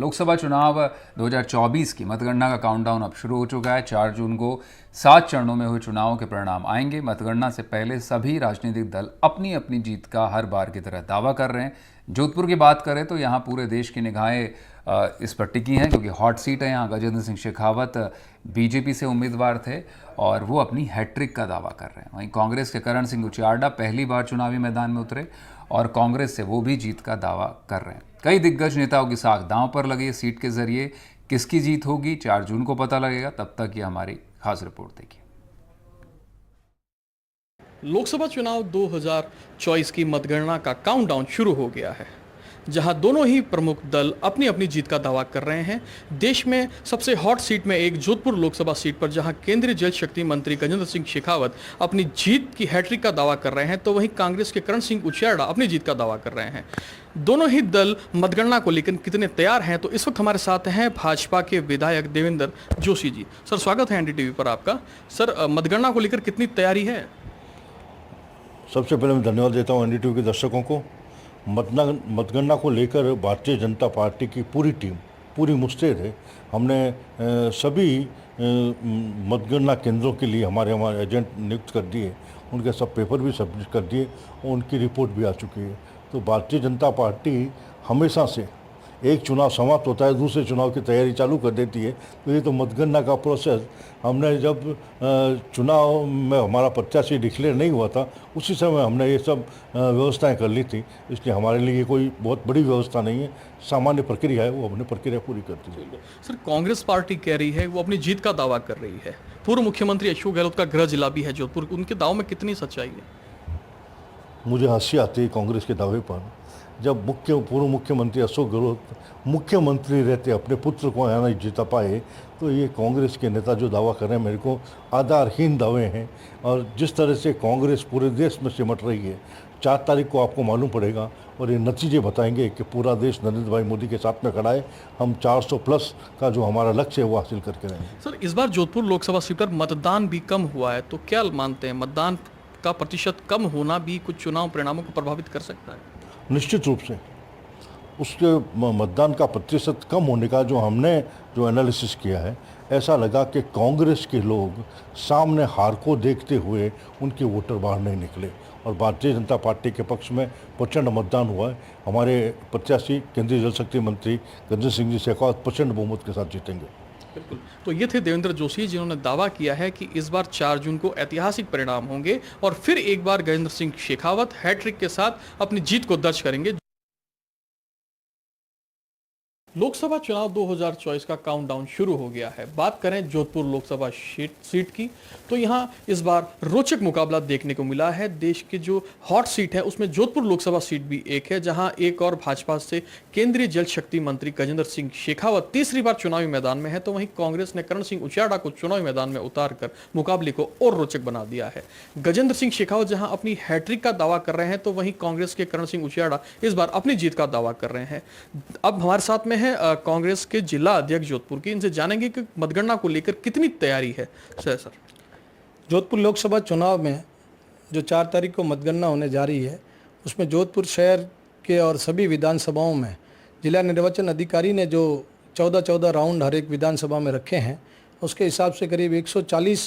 लोकसभा चुनाव 2024 की मतगणना का काउंटडाउन अब शुरू हो चुका है। 4 जून को 7 चरणों में हुए चुनावों के परिणाम आएंगे। मतगणना से पहले सभी राजनीतिक दल अपनी अपनी जीत का हर बार की तरह दावा कर रहे हैं। जोधपुर की बात करें तो यहाँ पूरे देश की निगाहें इस पर टिकी हैं, क्योंकि हॉट सीट है। यहाँ गजेंद्र सिंह शेखावत बीजेपी से उम्मीदवार थे और वो अपनी हैट्रिक का दावा कर रहे हैं। वहीं कांग्रेस के करण सिंह उचियार्डा पहली बार चुनावी मैदान में उतरे और कांग्रेस से वो भी जीत का दावा कर रहे हैं। कई दिग्गज नेताओं की साख दांव पर लगी है। सीट के जरिए किसकी जीत होगी 4 जून को पता लगेगा। तब तक ये हमारी खास रिपोर्ट देखिए। लोकसभा चुनाव 2024 की मतगणना का काउंटडाउन शुरू हो गया है, जहां दोनों ही प्रमुख दल अपनी अपनी जीत का दावा कर रहे हैं। देश में सबसे हॉट सीट में एक जोधपुर लोकसभा सीट पर जहां केंद्रीय जल शक्ति मंत्री गजेंद्र सिंह शेखावत अपनी जीत की हैट्रिक का दावा कर रहे हैं, तो वहीं कांग्रेस के करण सिंह उचियार्डा अपनी जीत का दावा कर रहे हैं। दोनों ही दल मतगणना को लेकर कितने तैयार हैं, तो इस वक्त हमारे साथ हैं भाजपा के विधायक देवेंद्र जोशी जी। सर, स्वागत है एनडीटीवी पर आपका। सर, मतगणना को लेकर कितनी तैयारी है? सबसे पहले मैं धन्यवाद देता हूँ एनडीटीवी के दर्शकों को। मतगणना को लेकर भारतीय जनता पार्टी की पूरी टीम पूरी मुस्तैद है। हमने सभी मतगणना केंद्रों के लिए हमारे एजेंट नियुक्त कर दिए, उनके सब पेपर भी सबमिट कर दिए और उनकी रिपोर्ट भी आ चुकी है। तो भारतीय जनता पार्टी हमेशा से एक चुनाव समाप्त होता है दूसरे चुनाव की तैयारी चालू कर देती है। तो ये तो मतगणना का प्रोसेस हमने जब चुनाव में हमारा प्रत्याशी डिक्लेयर नहीं हुआ था उसी समय हमने ये सब व्यवस्थाएं कर ली थी। इसलिए हमारे लिए कोई बहुत बड़ी व्यवस्था नहीं है, सामान्य प्रक्रिया है, वो हमने प्रक्रिया पूरी कर दी है। सर, कांग्रेस पार्टी कह रही है वो अपनी जीत का दावा कर रही है। पूर्व मुख्यमंत्री अशोक गहलोत का गृह जिला भी है जोधपुर, उनके दाव में कितनी सच्चाई है? मुझे हंसी आती है कांग्रेस के दावे पर। जब पूर्व मुख्यमंत्री अशोक गहलोत मुख्यमंत्री रहते अपने पुत्र को यहाँ नहीं जीता पाए, तो ये कांग्रेस के नेता जो दावा कर रहे हैं मेरे को आधारहीन दावे हैं। और जिस तरह से कांग्रेस पूरे देश में सिमट रही है, 4 तारीख को आपको मालूम पड़ेगा और ये नतीजे बताएंगे कि पूरा देश नरेंद्र भाई मोदी के साथ में खड़ा है। हम 400 प्लस का जो हमारा लक्ष्य है वो हासिल करके रहेंगे। सर, इस बार जोधपुर लोकसभा सीट पर मतदान भी कम हुआ है, तो क्या मानते हैं मतदान का प्रतिशत कम होना भी कुछ चुनाव परिणामों को प्रभावित कर सकता है? निश्चित रूप से उसके मतदान का प्रतिशत कम होने का जो एनालिसिस किया है, ऐसा लगा कि कांग्रेस के लोग सामने हार को देखते हुए उनके वोटर बाहर नहीं निकले और भारतीय जनता पार्टी के पक्ष में प्रचंड मतदान हुआ है। हमारे प्रत्याशी केंद्रीय जल शक्ति मंत्री गजेंद्र सिंह जी शेखावत प्रचंड बहुमत के साथ जीतेंगे। बिल्कुल। तो ये थे देवेंद्र जोशी, जिन्होंने दावा किया है कि इस बार 4 जून को ऐतिहासिक परिणाम होंगे और फिर एक बार गजेंद्र सिंह शेखावत हैट्रिक के साथ अपनी जीत को दर्ज करेंगे। लोकसभा चुनाव 2024 का काउंटडाउन शुरू हो गया है। बात करें जोधपुर लोकसभा सीट की, तो यहां इस बार रोचक मुकाबला देखने को मिला है। देश की जो हॉट सीट है उसमें जोधपुर लोकसभा सीट भी एक है, जहां एक और भाजपा से केंद्रीय जल शक्ति मंत्री गजेंद्र सिंह शेखावत तीसरी बार चुनावी मैदान में है, तो वहीं कांग्रेस ने करण सिंह उचियार्डा को चुनावी मैदान में उतार कर मुकाबले को और रोचक बना दिया है। गजेंद्र सिंह शेखावत जहां अपनी हैट्रिक का दावा कर रहे हैं, तो वहीं कांग्रेस के करण सिंह उचियार्डा इस बार अपनी जीत का दावा कर रहे हैं। अब हमारे साथ में है कांग्रेस के जिला अध्यक्ष जोधपुर की, इनसे जानेंगे कि मतगणना को लेकर कितनी तैयारी है। सर, जोधपुर लोकसभा चुनाव में जो 4 तारीख को मतगणना होने जा रही है, उसमें जोधपुर शहर के और सभी विधानसभाओं में जिला निर्वाचन अधिकारी ने जो 14 राउंड हर एक विधानसभा में रखे हैं, उसके हिसाब से करीब 140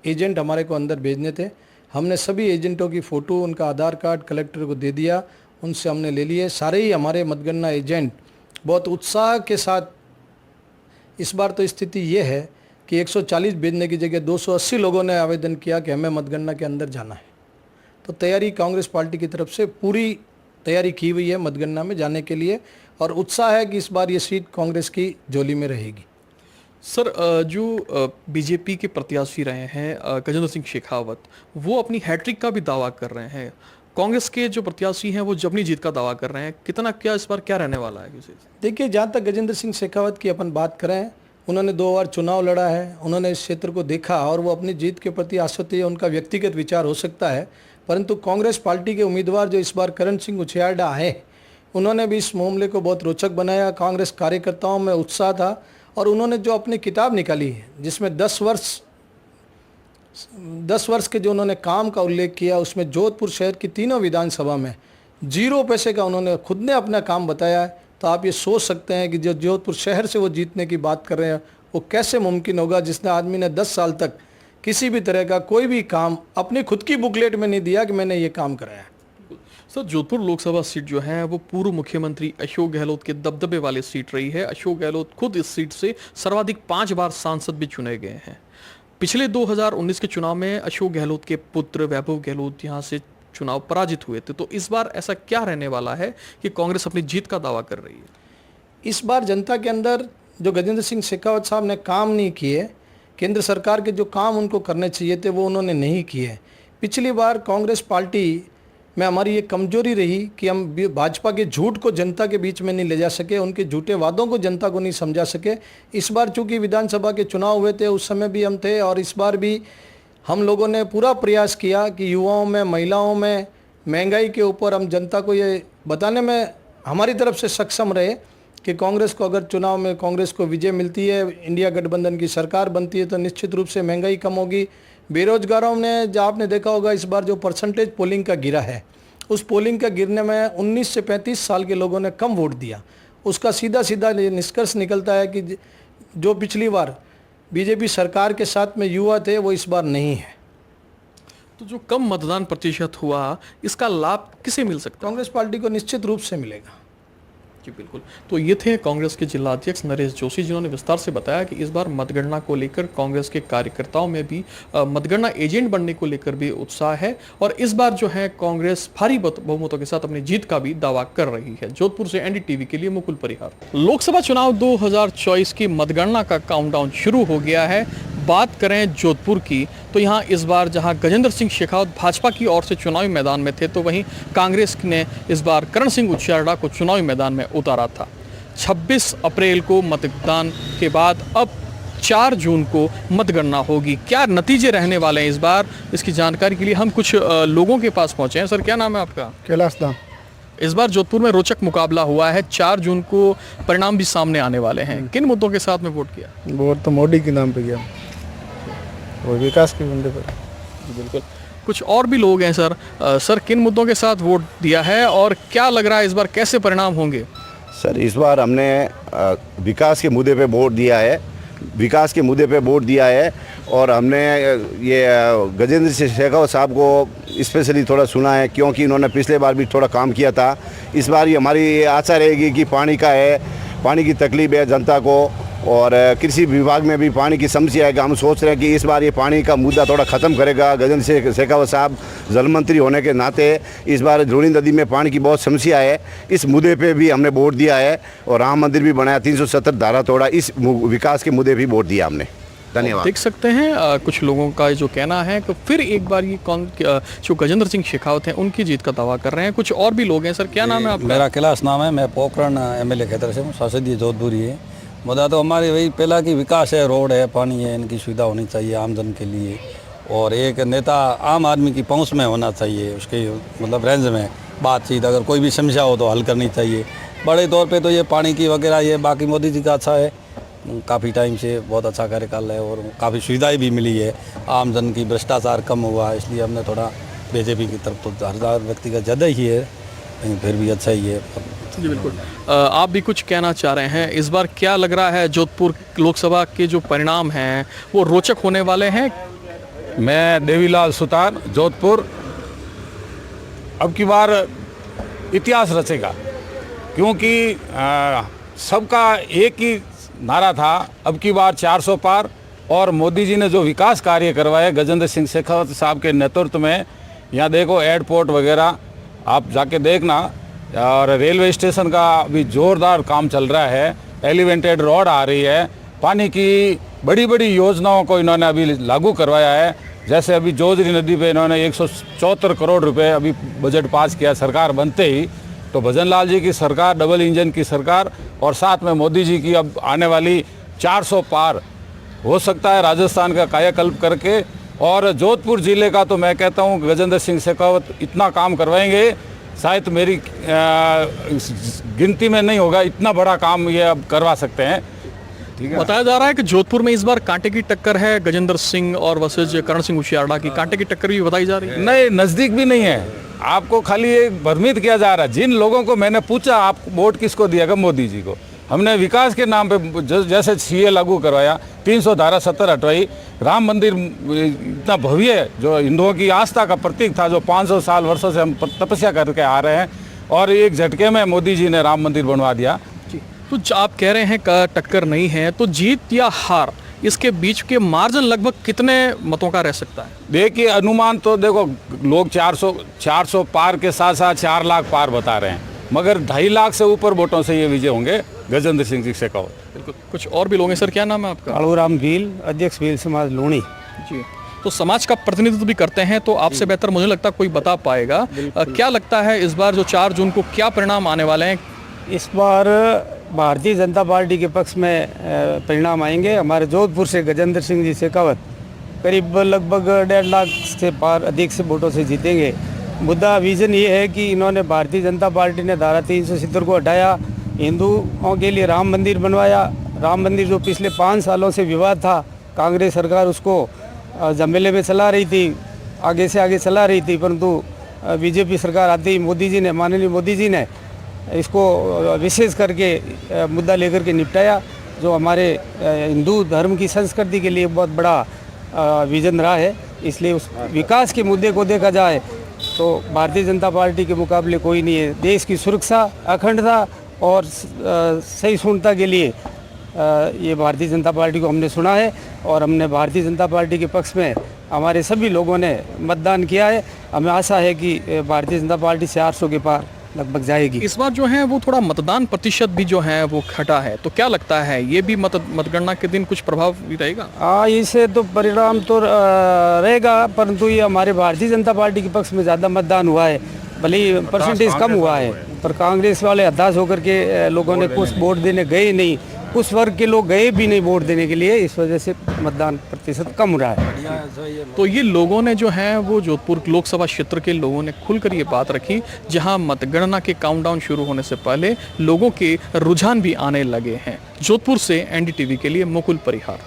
एजेंट हमारे को अंदर भेजने थे। हमने सभी एजेंटों की फ़ोटो, उनका आधार कार्ड कलेक्टर को दे दिया, उनसे हमने ले लिए। सारे ही हमारे मतगणना एजेंट बहुत उत्साह के साथ, इस बार तो स्थिति ये है कि 140 भेजने की जगह 280 लोगों ने आवेदन किया कि हमें मतगणना के अंदर जाना है। तो तैयारी कांग्रेस पार्टी की तरफ से पूरी तैयारी की हुई है मतगणना में जाने के लिए, और उत्साह है कि इस बार ये सीट कांग्रेस की झोली में रहेगी। सर, जो बीजेपी के प्रत्याशी रहे हैं गजेंद्र सिंह शेखावत, वो अपनी हैट्रिक का भी दावा कर रहे हैं। कांग्रेस के जो प्रत्याशी हैं वो अपनी जीत का दावा कर रहे हैं। कितना क्या इस बार क्या रहने वाला है? देखिए, जहाँ तक गजेंद्र सिंह शेखावत की अपन बात करें, उन्होंने 2 बार चुनाव लड़ा है, उन्होंने इस क्षेत्र को देखा और वो अपनी जीत के प्रति आश्वस्त है। उनका व्यक्तिगत विचार हो सकता है, परंतु कांग्रेस पार्टी के उम्मीदवार जो इस बार करण सिंह उचियार्डा है, उन्होंने भी इस मामले को बहुत रोचक बनाया। कांग्रेस कार्यकर्ताओं में उत्साह था और उन्होंने जो अपनी किताब निकाली है जिसमें 10 वर्ष के जो उन्होंने काम का उल्लेख किया, उसमें जोधपुर शहर की तीनों विधानसभा में 0 पैसे का उन्होंने खुद ने अपना काम बताया है। तो आप ये सोच सकते हैं कि जो जोधपुर शहर से वो जीतने की बात कर रहे हैं वो कैसे मुमकिन होगा, जिसने आदमी ने 10 साल तक किसी भी तरह का कोई भी काम अपनी खुद की बुकलेट में नहीं दिया कि मैंने ये काम कराया। सर, जोधपुर लोकसभा सीट जो है वो पूर्व मुख्यमंत्री अशोक गहलोत के दबदबे वाली सीट रही है। अशोक गहलोत खुद इस सीट से सर्वाधिक 5 बार सांसद भी चुने गए हैं। पिछले 2019 के चुनाव में अशोक गहलोत के पुत्र वैभव गहलोत यहां से चुनाव पराजित हुए थे। तो इस बार ऐसा क्या रहने वाला है कि कांग्रेस अपनी जीत का दावा कर रही है? इस बार जनता के अंदर जो गजेंद्र सिंह शेखावत साहब ने काम नहीं किए, केंद्र सरकार के जो काम उनको करने चाहिए थे वो उन्होंने नहीं किए। पिछली बार कांग्रेस पार्टी में हमारी ये कमजोरी रही कि हम भाजपा के झूठ को जनता के बीच में नहीं ले जा सके, उनके झूठे वादों को जनता को नहीं समझा सके। इस बार चूंकि विधानसभा के चुनाव हुए थे, उस समय भी हम थे और इस बार भी हम लोगों ने पूरा प्रयास किया कि युवाओं में, महिलाओं में, महंगाई के ऊपर हम जनता को ये बताने में हमारी तरफ से सक्षम रहे कि कांग्रेस को अगर चुनाव में कांग्रेस को विजय मिलती है, इंडिया गठबंधन की सरकार बनती है तो निश्चित रूप से महंगाई कम होगी। बेरोजगारों ने, जो आपने देखा होगा इस बार जो परसेंटेज पोलिंग का गिरा है, उस पोलिंग का गिरने में 19 से 35 साल के लोगों ने कम वोट दिया। उसका सीधा सीधा निष्कर्ष निकलता है कि जो पिछली बार बीजेपी सरकार के साथ में युवा थे वो इस बार नहीं है। तो जो कम मतदान प्रतिशत हुआ, इसका लाभ किसे मिल सकता है? कांग्रेस पार्टी को निश्चित रूप से मिलेगा। जी बिल्कुल। तो ये थे कांग्रेस के जिला अध्यक्ष नरेश जोशी, जिन्होंने विस्तार से बताया कि इस बार मतगणना को लेकर कांग्रेस के कार्यकर्ताओं में भी मतगणना एजेंट बनने को लेकर भी उत्साह है और इस बार जो है कांग्रेस भारी बहुमतों के साथ अपनी जीत का भी दावा कर रही है। जोधपुर से एनडीटीवी के लिए मुकुल परिहार। लोकसभा चुनाव 2024 की मतगणना का काउंटडाउन शुरू हो गया है। बात करें जोधपुर की तो यहाँ इस बार जहाँ गजेंद्र सिंह शेखावत भाजपा की ओर से चुनावी मैदान में थे, तो वहीं कांग्रेस ने इस बार करण सिंह उचियार्डा को चुनावी मैदान में उतारा था। 26 अप्रैल को मतदान के बाद अब 4 जून को मतगणना होगी। क्या नतीजे रहने वाले हैं इस बार, इसकी जानकारी के लिए हम कुछ लोगों के पास पहुंचे हैं। सर, क्या नाम है आपका? कैलाश दाम। इस बार जोधपुर में रोचक मुकाबला हुआ है। 4 जून को परिणाम भी सामने आने वाले हैं। किन मुद्दों के साथ में वोट किया? वोट तो मोदी के नाम पे गया और विकास के मुद्दे पर। बिल्कुल। कुछ और भी लोग हैं सर। सर, किन मुद्दों के साथ वोट दिया है और क्या लग रहा है इस बार कैसे परिणाम होंगे? सर, इस बार हमने विकास के मुद्दे पे वोट दिया है, विकास के मुद्दे पे वोट दिया है और हमने ये गजेंद्र सिंह शेखावत साहब को स्पेशली थोड़ा सुना है क्योंकि इन्होंने पिछले बार भी थोड़ा काम किया था। इस बार ये हमारी ये आशा रहेगी कि पानी का है, पानी की तकलीफ है जनता को और कृषि विभाग में भी पानी की समस्या है कि हम सोच रहे हैं कि इस बार ये पानी का मुद्दा थोड़ा ख़त्म करेगा। गजेंद्र सिंह शेखावत साहब जल मंत्री होने के नाते इस बार द्रोणी नदी में पानी की बहुत समस्या है, इस मुद्दे पे भी हमने वोट दिया है और राम मंदिर भी बनाया, 370 धारा तोड़ा, इस विकास के मुद्दे भी वोट दिया हमने। धन्यवाद। देख सकते हैं कुछ लोगों का जो कहना है कि फिर एक बार ये जो गजेंद्र सिंह शेखावत हैं उनकी जीत का दावा कर रहे हैं। कुछ और भी लोग हैं। सर, क्या नाम है आपका? मेरा कैलाश नाम है। मैं पोखरण एमएलए क्षेत्र से हूँ, संसदीय जोधपुर ही है। मुद्दा तो हमारे वही पहला की विकास है, रोड है, पानी है, इनकी सुविधा होनी चाहिए आमजन के लिए और एक नेता आम आदमी की पहुंच में होना चाहिए, उसके मतलब रेंज में बातचीत, अगर कोई भी समस्या हो तो हल करनी चाहिए। बड़े तौर पे तो ये पानी की वगैरह ये बाकी मोदी जी का अच्छा है, काफ़ी टाइम से बहुत अच्छा कार्यकाल है और काफ़ी सुविधाएँ भी मिली है, आमजन की भ्रष्टाचार कम हुआ, इसलिए हमने थोड़ा बीजेपी की तरफ तो 1000 व्यक्ति का ज़्यादा ही है, लेकिन फिर भी अच्छा ही है। जी बिल्कुल। आप भी कुछ कहना चाह रहे हैं। इस बार क्या लग रहा है जोधपुर लोकसभा के जो परिणाम हैं वो रोचक होने वाले हैं? मैं देवीलाल सुतार, जोधपुर। अब की बार इतिहास रचेगा क्योंकि सबका एक ही नारा था, अब की बार 400 पार। और मोदी जी ने जो विकास कार्य करवाए गजेंद्र सिंह शेखावत साहब के नेतृत्व में, यहाँ देखो एयरपोर्ट वगैरह आप जाके देखना, और रेलवे स्टेशन का भी ज़ोरदार काम चल रहा है, एलिवेटेड रोड आ रही है, पानी की बड़ी बड़ी योजनाओं को इन्होंने अभी लागू करवाया है। जैसे अभी जोजरी नदी पे इन्होंने 174 करोड़ रुपए अभी बजट पास किया सरकार बनते ही। तो भजन लाल जी की सरकार, डबल इंजन की सरकार और साथ में मोदी जी की अब आने वाली 400 पार हो सकता है राजस्थान का कायाकल्प करके। और जोधपुर ज़िले का तो मैं कहता हूँ गजेंद्र सिंह शेखावत इतना काम करवाएंगे, शायद मेरी गिनती में नहीं होगा, इतना बड़ा काम ये अब करवा सकते हैं। ठीक है। बताया जा रहा है कि जोधपुर में इस बार कांटे की टक्कर है, गजेंद्र सिंह और वर्सेज करण सिंह उचियार्डा की कांटे की टक्कर भी बताई जा रही है। नहीं, नज़दीक भी नहीं है। आपको खाली एक भ्रमित किया जा रहा है। जिन लोगों को मैंने पूछा आप वोट किसको दिएगा, मोदी जी को। हमने विकास के नाम पे जैसे सीए लागू करवाया, 300 धारा 70 हटवाई, राम मंदिर इतना भव्य जो हिंदुओं की आस्था का प्रतीक था, जो 500 साल वर्षों से हम तपस्या करके आ रहे हैं, और एक झटके में मोदी जी ने राम मंदिर बनवा दिया। तो आप कह रहे हैं का टक्कर नहीं है, तो जीत या हार इसके बीच के मार्जिन लगभग कितने मतों का रह सकता है? देखिए अनुमान तो देखो, लोग 400 पार के साथ साथ 4 लाख पार बता रहे हैं, मगर 2.5 लाख से ऊपर वोटों से ये विजय होंगे गजेंद्र सिंह जी से कहो। बिल्कुल। कुछ और भी लोग हैं सर, क्या नाम है आपका? कालूराम भील, अध्यक्ष भील समाज लूणी। जी, तो समाज का प्रतिनिधित्व भी करते हैं, तो आपसे बेहतर मुझे लगता है कोई बता पाएगा। क्या लगता है इस बार जो 4 जून को क्या परिणाम आने वाले हैं? इस बार भारतीय जनता पार्टी के पक्ष में परिणाम आएंगे। हमारे जोधपुर से गजेंद्र सिंह जी शेखावत करीब लगभग 1.5 लाख से पार अधिक से वोटों से जीतेंगे। मुद्दा विजन ये है कि इन्होंने, भारतीय जनता पार्टी ने धारा 370 को हटाया, हिंदुओं के लिए राम मंदिर बनवाया। राम मंदिर जो पिछले 5 सालों से विवाद था, कांग्रेस सरकार उसको झमेले में चला रही थी, आगे से आगे चला रही थी, परंतु बीजेपी सरकार आते ही मोदी जी ने, माननीय मोदी जी ने इसको विशेष करके मुद्दा लेकर के निपटाया, जो हमारे हिंदू धर्म की संस्कृति के लिए बहुत बड़ा विजन रहा है। इसलिए उस विकास के मुद्दे को देखा जाए तो भारतीय जनता पार्टी के मुकाबले कोई नहीं है। देश की सुरक्षा, अखंडता और सहिष्णुता के लिए ये भारतीय जनता पार्टी को हमने सुना है, और हमने भारतीय जनता पार्टी के पक्ष में हमारे सभी लोगों ने मतदान किया है। हमें आशा है कि भारतीय जनता पार्टी 400 के पार लगभग जाएगी। इस बार जो है वो थोड़ा मतदान प्रतिशत भी जो है वो घटा है, तो क्या लगता है ये भी मतगणना के दिन कुछ प्रभाव भी रहेगा? हाँ, इससे तो परिणाम तो रहेगा, परंतु ये हमारे भारतीय जनता पार्टी के पक्ष में ज़्यादा मतदान हुआ है, भले ही परसेंटेज कम हुआ है, पर कांग्रेस वाले हताश होकर के लोगों ने कुछ वोट देने गए नहीं, कुछ वर्ग के लोग गए भी नहीं वोट देने के लिए, इस वजह से मतदान प्रतिशत कम रहा है। तो ये लोगों ने जो है वो जोधपुर लोकसभा क्षेत्र के लोगों ने खुलकर ये बात रखी, जहां मतगणना के काउंटडाउन शुरू होने से पहले लोगों के रुझान भी आने लगे हैं। जोधपुर से एनडीटीवी के लिए मुकुल परिहार।